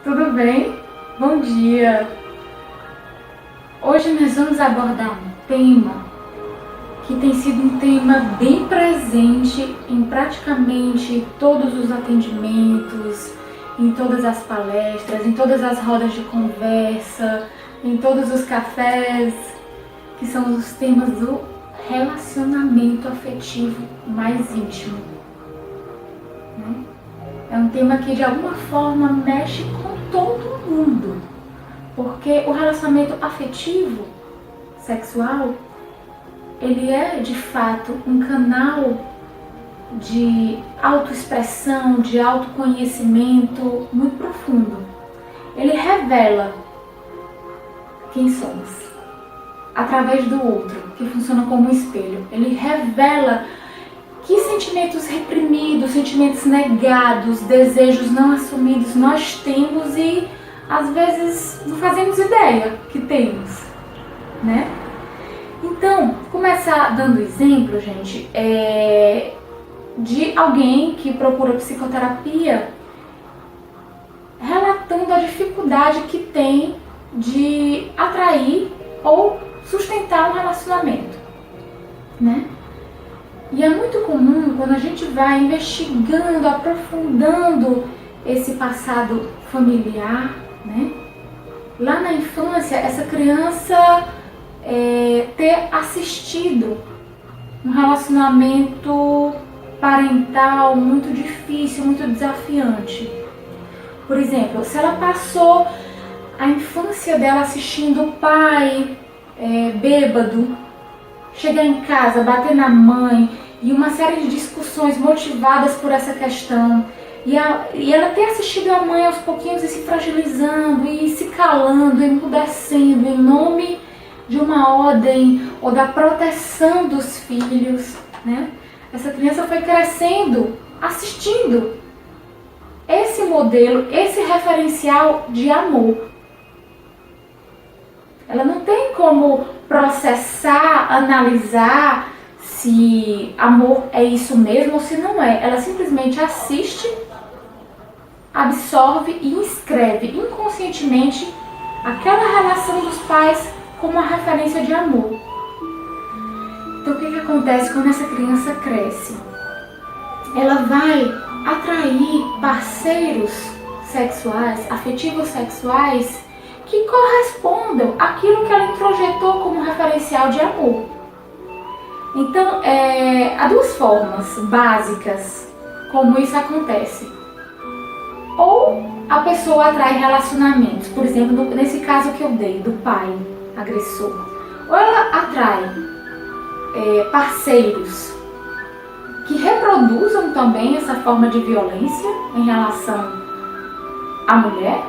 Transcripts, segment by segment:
Tudo bem? Bom dia! Hoje nós vamos abordar um tema que tem sido um tema bem presente em praticamente todos os atendimentos, em todas as palestras, em todas as rodas de conversa, em todos os cafés, que são os temas do relacionamento afetivo mais íntimo, né? É um tema que de alguma forma mexe com todo mundo, porque o relacionamento afetivo, sexual, ele é de fato um canal de autoexpressão, de autoconhecimento muito profundo. Ele revela quem somos através do outro, que funciona como um espelho. Ele revela que sentimentos reprimidos, sentimentos negados, desejos não assumidos nós temos e às vezes não fazemos ideia que temos, né? Então, começar dando exemplo, gente, de alguém que procura psicoterapia relatando a dificuldade que tem de atrair ou sustentar um relacionamento, né? E é muito comum quando a gente vai investigando, aprofundando esse passado familiar, né? Lá na infância, essa criança ter assistido um relacionamento parental muito difícil, muito desafiante. Por exemplo, se ela passou a infância dela assistindo o pai bêbado, chegar em casa, bater na mãe e uma série de discussões motivadas por essa questão, e ela ter assistido a mãe aos pouquinhos e se fragilizando e se calando, emudecendo em nome de uma ordem ou da proteção dos filhos, né? Essa criança foi crescendo assistindo esse modelo, esse referencial de amor. Ela não tem como processar, analisar se amor é isso mesmo ou se não é. Ela simplesmente assiste, absorve e inscreve inconscientemente aquela relação dos pais como uma referência de amor. Então o que acontece quando essa criança cresce? Ela vai atrair parceiros sexuais, afetivos sexuais, que correspondam àquilo que ela introjetou como referencial de amor. Então, há duas formas básicas como isso acontece. Ou a pessoa atrai relacionamentos, por exemplo, nesse caso que eu dei, do pai agressor. Ou ela atrai parceiros que reproduzam também essa forma de violência em relação à mulher.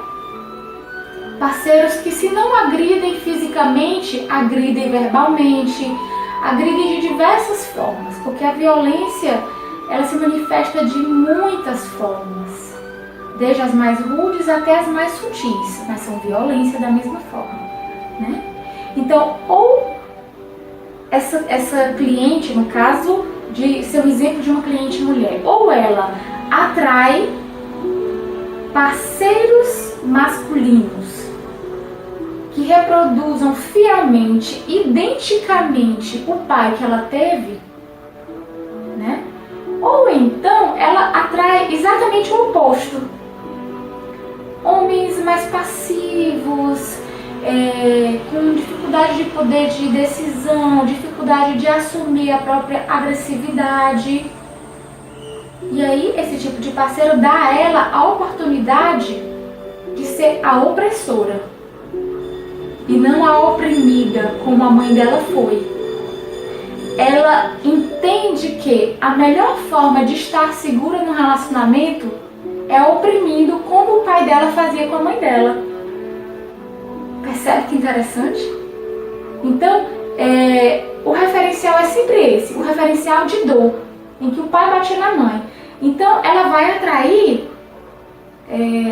Parceiros que, se não agridem fisicamente, agridem verbalmente, agridem de diversas formas, porque a violência ela se manifesta de muitas formas, desde as mais rudes até as mais sutis, mas são violência da mesma forma, né? Então, ou essa cliente, no caso de ser um exemplo de uma cliente mulher, ou ela atrai parceiros masculinos que reproduzam fielmente, identicamente o pai que ela teve, né? Ou então ela atrai exatamente o oposto. Homens mais passivos, com dificuldade de poder de decisão, dificuldade de assumir a própria agressividade. E aí esse tipo de parceiro dá a ela a oportunidade de ser a opressora e não a oprimida, como a mãe dela foi. Ela entende que a melhor forma de estar segura no relacionamento é oprimindo, como o pai dela fazia com a mãe dela. Percebe que interessante? Então, o referencial é sempre esse, o referencial de dor, em que o pai batia na mãe. Então, ela vai atrair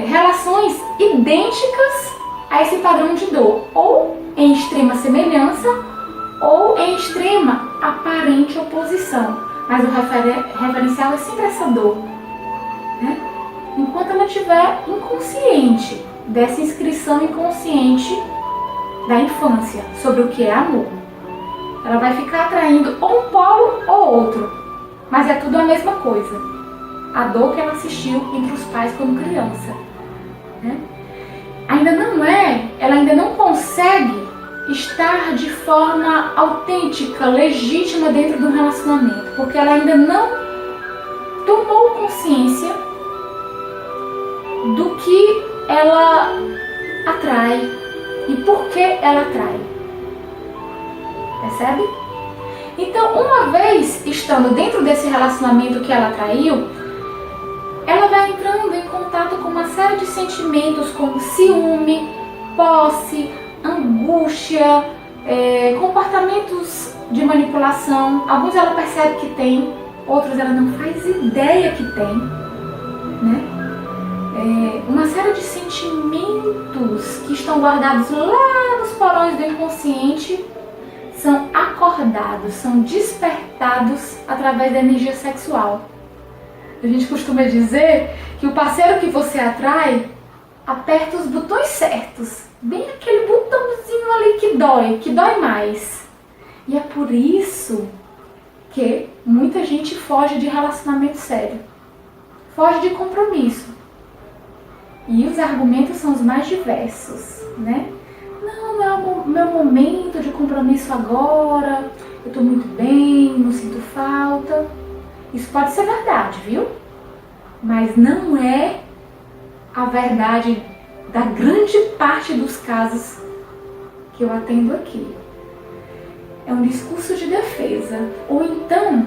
relações idênticas a esse padrão de dor, ou em extrema semelhança, ou em extrema aparente oposição. Mas o referencial é sempre essa dor, né? Enquanto ela estiver inconsciente dessa inscrição inconsciente da infância sobre o que é amor. Ela vai ficar atraindo ou um polo ou outro, mas é tudo a mesma coisa. A dor que ela assistiu entre os pais quando criança, né? Ela ainda não consegue estar de forma autêntica, legítima dentro do relacionamento, porque ela ainda não tomou consciência do que ela atrai e por que ela atrai. Percebe? Então, uma vez estando dentro desse relacionamento que ela atraiu, ela vai entrando em contato com uma série de sentimentos como ciúme, posse, angústia, comportamentos de manipulação. Alguns ela percebe que tem, outros ela não faz ideia que tem, né? Uma série de sentimentos que estão guardados lá nos porões do inconsciente são acordados, são despertados através da energia sexual. A gente costuma dizer que o parceiro que você atrai aperta os botões certos, bem aquele botãozinho ali que dói mais. E é por isso que muita gente foge de relacionamento sério, foge de compromisso. E os argumentos são os mais diversos, né? Não é o meu momento de compromisso agora, eu estou muito bem, não sinto falta. Isso pode ser verdade, viu? Mas não é a verdade da grande parte dos casos que eu atendo aqui. É um discurso de defesa. Ou então,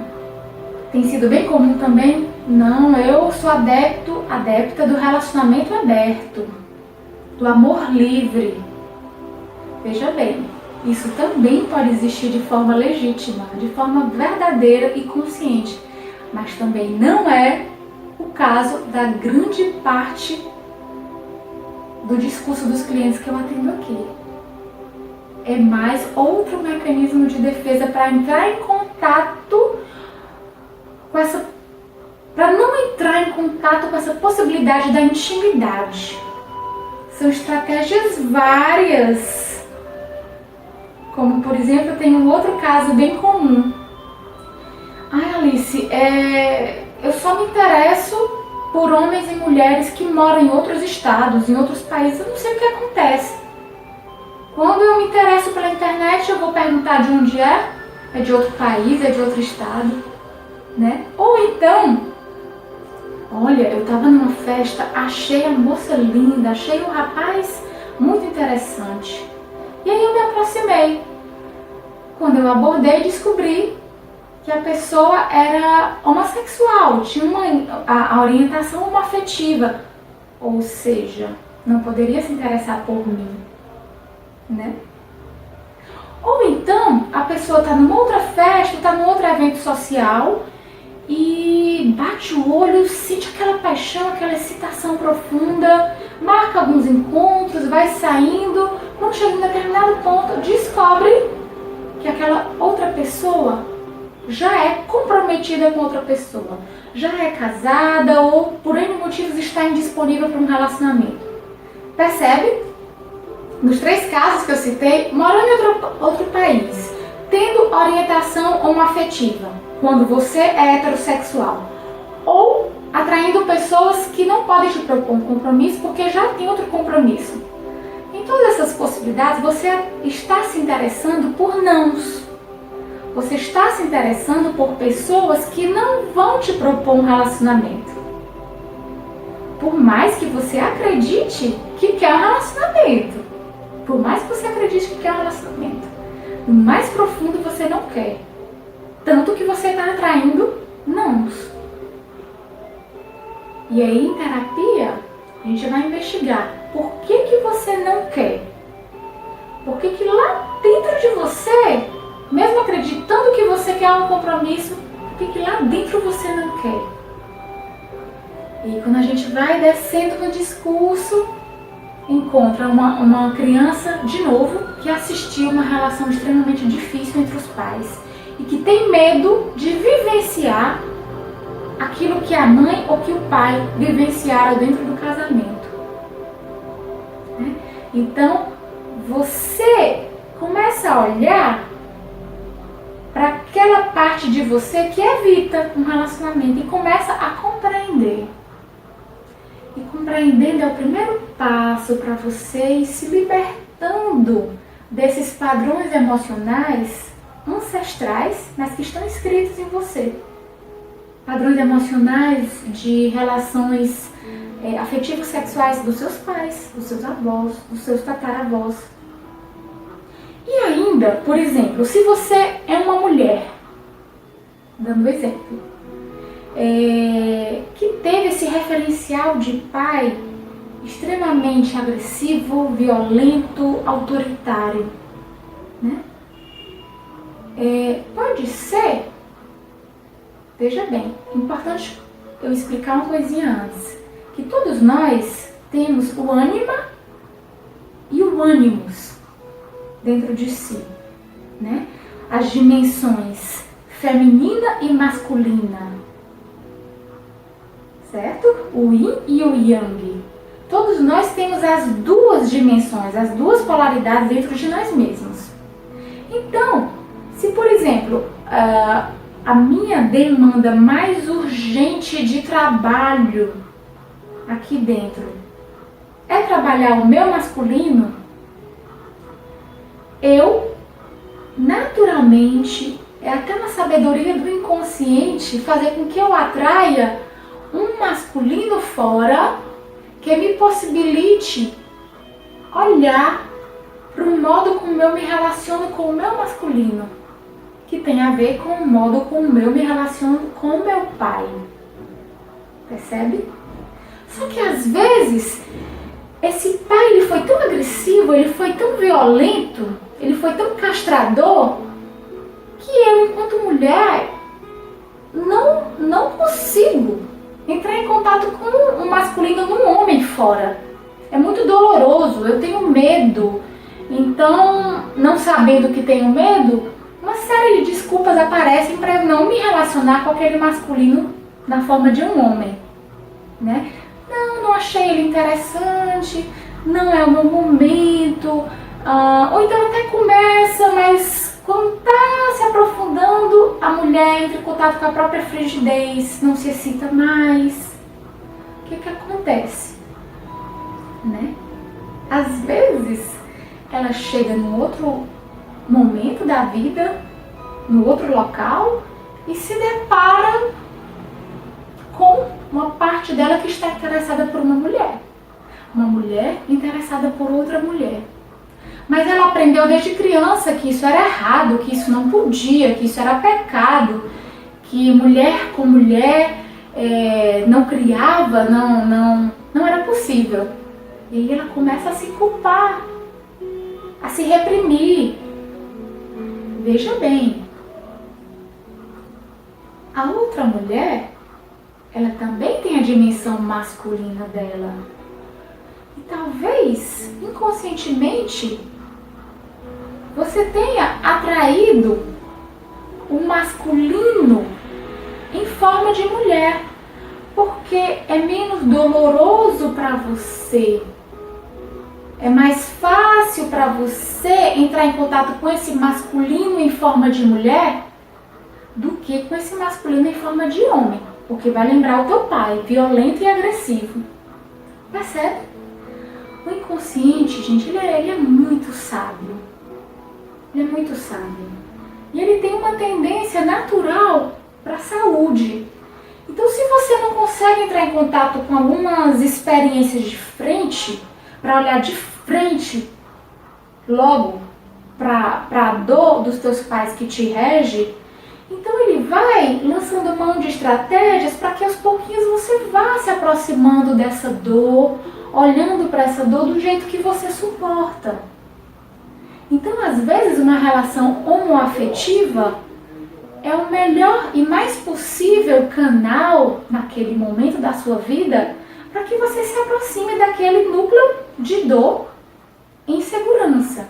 tem sido bem comum também, não, eu sou adepta do relacionamento aberto, do amor livre. Veja bem, isso também pode existir de forma legítima, de forma verdadeira e consciente, mas também não é o caso da grande parte do discurso dos clientes que eu atendo aqui. É mais outro mecanismo de defesa para entrar em contato com essa, para não entrar em contato com essa possibilidade da intimidade. São estratégias várias. Como, por exemplo, tem um outro caso bem comum. Ai, Alice, eu só me interesso por homens e mulheres que moram em outros estados, em outros países. Eu não sei o que acontece. Quando eu me interesso pela internet, eu vou perguntar de onde é. É de outro país, é de outro estado, né? Ou então, olha, eu estava numa festa, achei a moça linda, achei o rapaz muito interessante. E aí eu me aproximei. Quando eu abordei, descobri que a pessoa era homossexual, tinha a orientação homoafetiva, ou seja, não poderia se interessar por mim, né? Ou então, a pessoa está numa outra festa, está num outro evento social e bate o olho, sente aquela paixão, aquela excitação profunda, marca alguns encontros, vai saindo, quando chega em um determinado ponto, descobre que aquela outra pessoa já é comprometida com outra pessoa, já é casada ou por N motivos está indisponível para um relacionamento. Percebe? Nos 3 casos que eu citei, morando em outro país, tendo orientação homoafetiva, quando você é heterossexual, ou atraindo pessoas que não podem te propor um compromisso porque já tem outro compromisso. Em todas essas possibilidades, você está se interessando por nãos. Você está se interessando por pessoas que não vão te propor um relacionamento. Por mais que você acredite que quer um relacionamento. Por mais que você acredite que quer um relacionamento. No mais profundo você não quer. Tanto que você está atraindo nãos. E aí em terapia, a gente vai investigar por que você não quer. Por que lá dentro de você, mesmo acreditando que você quer um compromisso, por que lá dentro você não quer? E quando a gente vai descendo no discurso, encontra uma criança, de novo, que assistiu uma relação extremamente difícil entre os pais e que tem medo de vivenciar aquilo que a mãe ou que o pai vivenciaram dentro do casamento. Então, você começa a olhar para aquela parte de você que evita um relacionamento e começa a compreender. E compreendendo é o primeiro passo para você ir se libertando desses padrões emocionais ancestrais, mas que estão inscritos em você. Padrões emocionais de relações afetivos sexuais dos seus pais, dos seus avós, dos seus tataravós. E ainda, por exemplo, se você é uma mulher, dando exemplo, que teve esse referencial de pai extremamente agressivo, violento, autoritário, né? Pode ser, veja bem, importante eu explicar uma coisinha antes, que todos nós temos o ânima e o ânimos dentro de si, né? As dimensões feminina e masculina, certo? O yin e o yang. Todos nós temos as duas dimensões, as duas polaridades dentro de nós mesmos. Então, se por exemplo, a minha demanda mais urgente de trabalho aqui dentro é trabalhar o meu masculino, eu naturalmente, é até uma sabedoria do inconsciente fazer com que eu atraia um masculino fora que me possibilite olhar para o modo como eu me relaciono com o meu masculino, que tem a ver com o modo como eu me relaciono com o meu pai. Percebe? Só que às vezes esse pai ele foi tão agressivo, ele foi tão violento, ele foi tão castrador, que eu, enquanto mulher, não consigo entrar em contato com o masculino num homem fora. É muito doloroso, eu tenho medo. Então, não sabendo que tenho medo, uma série de desculpas aparecem para eu não me relacionar com aquele masculino na forma de um homem, né? Não achei ele interessante, não é o meu momento, ou então até começa, mas quando está se aprofundando, a mulher entra em contato com a própria frigidez, não se excita mais. O que acontece? Né? Às vezes, ela chega num outro momento da vida, no outro local, e se depara com uma parte dela que está interessada por uma mulher interessada por outra mulher. Mas ela aprendeu desde criança que isso era errado, que isso não podia, que isso era pecado, que mulher com mulher não criava, não era possível. E aí ela começa a se culpar, a se reprimir. Veja bem, a outra mulher, ela também tem a dimensão masculina dela. E talvez, inconscientemente, você tenha atraído o masculino em forma de mulher, porque é menos doloroso para você. É mais fácil para você entrar em contato com esse masculino em forma de mulher do que com esse masculino em forma de homem. Porque vai lembrar o teu pai, violento e agressivo. Percebe? O inconsciente, gente, ele é muito sábio. Ele é muito sábio. E ele tem uma tendência natural para a saúde. Então, se você não consegue entrar em contato com algumas experiências de frente, para olhar de frente logo para a dor dos teus pais que te rege, então ele vai lançando mão de estratégias para que aos pouquinhos você vá se aproximando dessa dor, olhando para essa dor do jeito que você suporta. Então, às vezes, uma relação homoafetiva é o melhor e mais possível canal naquele momento da sua vida para que você se aproxime daquele núcleo de dor e insegurança.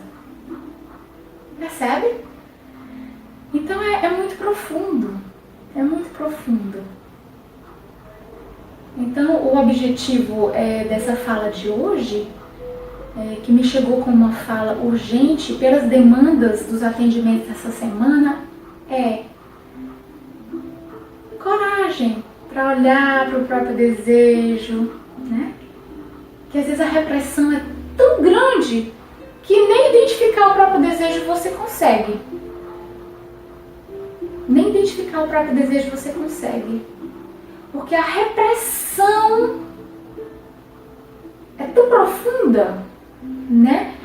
Percebe? Então é muito profundo, é muito profundo. Então o objetivo dessa fala de hoje que me chegou com uma fala urgente pelas demandas dos atendimentos dessa semana é coragem para olhar para o próprio desejo, né? Que às vezes a repressão é tão grande que nem identificar o próprio desejo você consegue. Nem identificar o próprio desejo você consegue. Porque a repressão é tão profunda, né?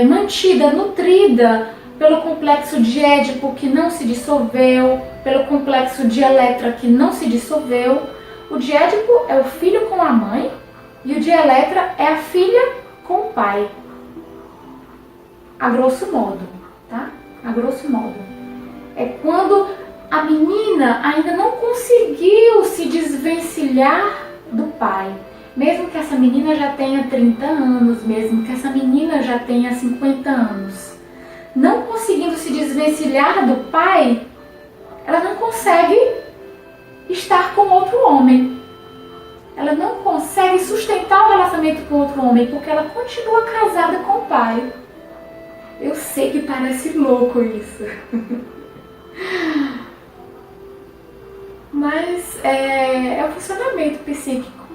Mantida, nutrida pelo complexo de Édipo que não se dissolveu, pelo complexo de Eletra que não se dissolveu. O de Édipo é o filho com a mãe e o de Eletra é a filha com o pai. A grosso modo, tá? A grosso modo. É quando a menina ainda não conseguiu se desvencilhar do pai. Mesmo que essa menina já tenha 30 anos, mesmo que essa menina já tenha 50 anos. Não conseguindo se desvencilhar do pai, ela não consegue estar com outro homem. Ela não consegue sustentar o relacionamento com outro homem, porque ela continua casada com o pai. Eu sei que parece louco isso. Mas é o funcionamento psíquico.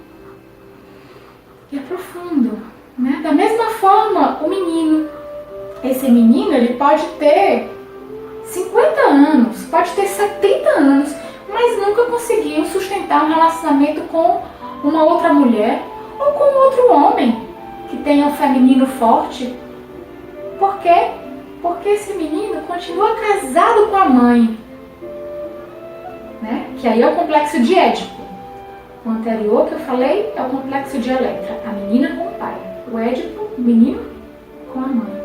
E é profundo, né? Da mesma forma, o menino. Esse menino, ele pode ter 50 anos, pode ter 70 anos, mas nunca conseguiu sustentar um relacionamento com uma outra mulher ou com outro homem que tenha um feminino forte. Por quê? Porque esse menino continua casado com a mãe, né? Que aí é o complexo de Édipo. O anterior que eu falei é o complexo de Eletra, a menina com o pai. O Édipo, o menino com a mãe.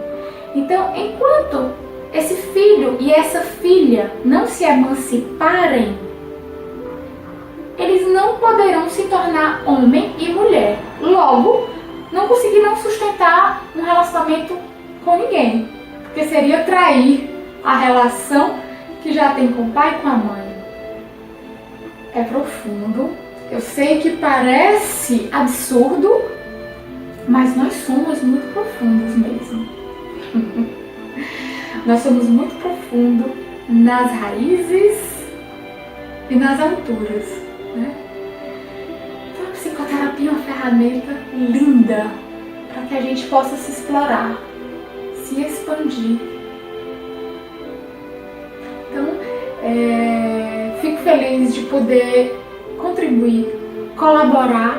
Então, enquanto esse filho e essa filha não se emanciparem, eles não poderão se tornar homem e mulher. Logo, não conseguirão sustentar um relacionamento com ninguém, porque seria trair a relação que já tem com o pai e com a mãe. É profundo. Eu sei que parece absurdo, mas nós somos muito profundos mesmo. Nós somos muito profundos nas raízes e nas alturas, né? Então a psicoterapia é uma ferramenta linda para que a gente possa se explorar, se expandir. Então, fico feliz de poder contribuir, colaborar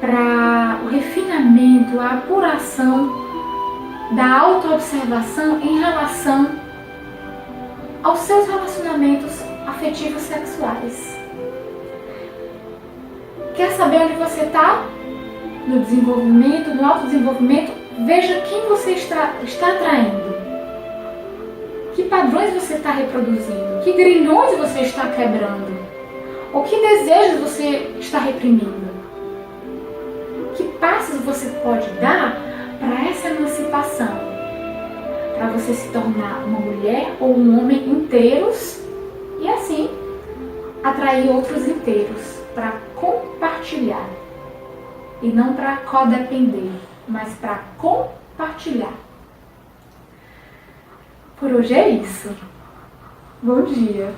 para o refinamento, a apuração da autoobservação em relação aos seus relacionamentos afetivos sexuais. Quer saber onde você está? No desenvolvimento, no autodesenvolvimento? Veja quem você está atraindo. Que padrões você está reproduzindo? Que grilhões você está quebrando? Ou que desejos você está reprimindo? Que passos você pode dar para essa emancipação? Para você se tornar uma mulher ou um homem inteiros e assim atrair outros inteiros para compartilhar. E não para codepender, mas para compartilhar. Por hoje é isso. Bom dia!